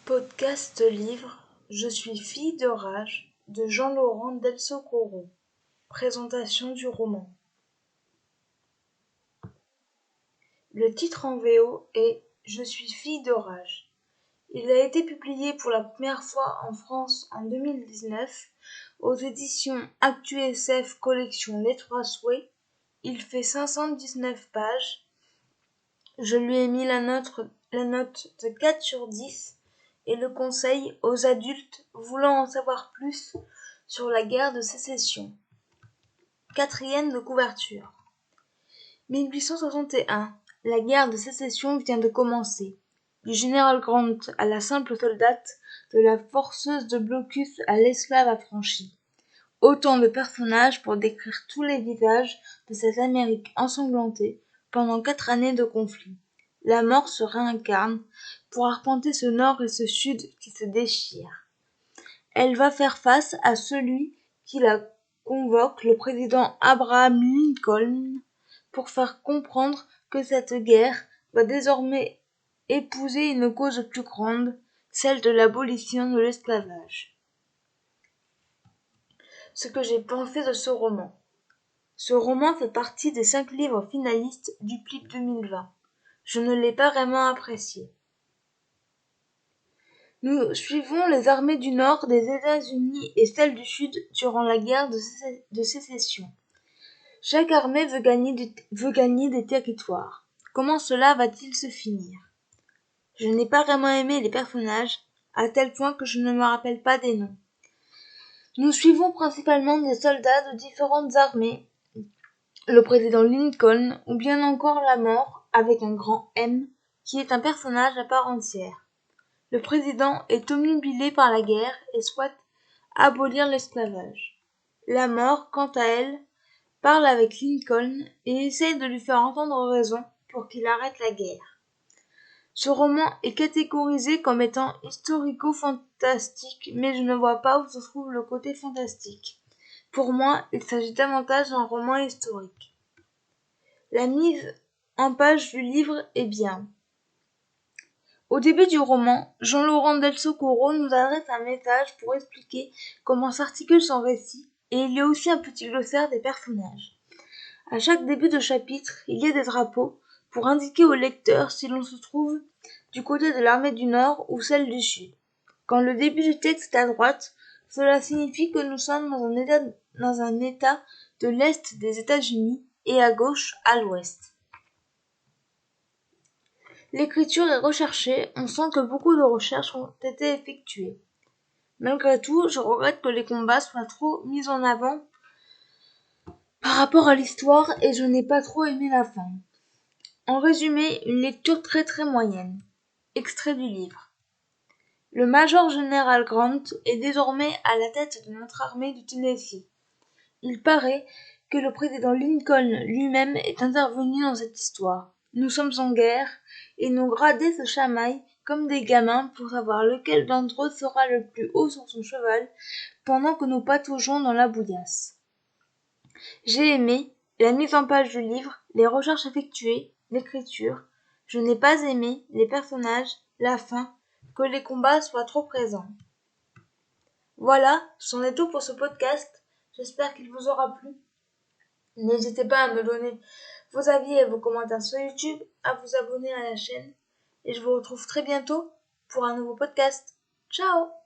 Podcast livre Je suis fille de rage de Jean-Laurent Del Socorro. Présentation du roman. Le titre en VO est Je suis fille de rage. Il a été publié pour la première fois en France en 2019 aux éditions ActuSF Collection Les Trois Souhaits. Il fait 519 pages. Je lui ai mis la note de 4 sur 10 et le conseille aux adultes voulant en savoir plus sur la guerre de sécession. Quatrième de couverture. 1861. La guerre de sécession vient de commencer. Du général Grant à la simple soldate, de la forceuse de blocus à l'esclave affranchie. Autant de personnages pour décrire tous les visages de cette Amérique ensanglantée pendant 4 années de conflit. La mort se réincarne pour arpenter ce nord et ce sud qui se déchirent. Elle va faire face à celui qui la convoque, le président Abraham Lincoln, pour faire comprendre que cette guerre va désormais épouser une cause plus grande, celle de l'abolition de l'esclavage. Ce que j'ai pensé de ce roman. Ce roman fait partie des 5 livres finalistes du PLIP 2020. Je ne l'ai pas vraiment apprécié. Nous suivons les armées du Nord des États-Unis et celles du Sud durant la guerre de sécession. Chaque armée veut gagner des territoires. Comment cela va-t-il se finir? Je n'ai pas vraiment aimé les personnages, à tel point que je ne me rappelle pas des noms. Nous suivons principalement des soldats de différentes armées, le président Lincoln ou bien encore la mort avec un grand M, qui est un personnage à part entière. Le président est obnubilé par la guerre et souhaite abolir l'esclavage. La mort, quant à elle, parle avec Lincoln et essaye de lui faire entendre raison pour qu'il arrête la guerre. Ce roman est catégorisé comme étant historico-fantastique, mais je ne vois pas où se trouve le côté fantastique. Pour moi, il s'agit davantage d'un roman historique. La mise en page du livre est bien. Au début du roman, Jean-Laurent Del Socorro nous adresse un message pour expliquer comment s'articule son récit, et il y a aussi un petit glossaire des personnages. À chaque début de chapitre, il y a des drapeaux pour indiquer au lecteur si l'on se trouve du côté de l'armée du Nord ou celle du Sud. Quand le début du texte est à droite, cela signifie que nous sommes dans un état de l'Est des États-Unis et à gauche à l'Ouest. L'écriture est recherchée, on sent que beaucoup de recherches ont été effectuées. Malgré tout, je regrette que les combats soient trop mis en avant par rapport à l'histoire et je n'ai pas trop aimé la fin. En résumé, une lecture très très moyenne. Extrait du livre. Le major général Grant est désormais à la tête de notre armée du Tennessee. Il paraît que le président Lincoln lui-même est intervenu dans cette histoire. Nous sommes en guerre, et nos gradés se chamaillent comme des gamins pour savoir lequel d'entre eux sera le plus haut sur son cheval, pendant que nous pataugeons dans la bouillasse. J'ai aimé la mise en page du livre, les recherches effectuées, l'écriture. Je n'ai pas aimé les personnages, la fin, que les combats soient trop présents. Voilà, c'en est tout pour ce podcast. J'espère qu'il vous aura plu. N'hésitez pas à me donner vos avis et vos commentaires sur YouTube, à vous abonner à la chaîne, et je vous retrouve très bientôt pour un nouveau podcast. Ciao!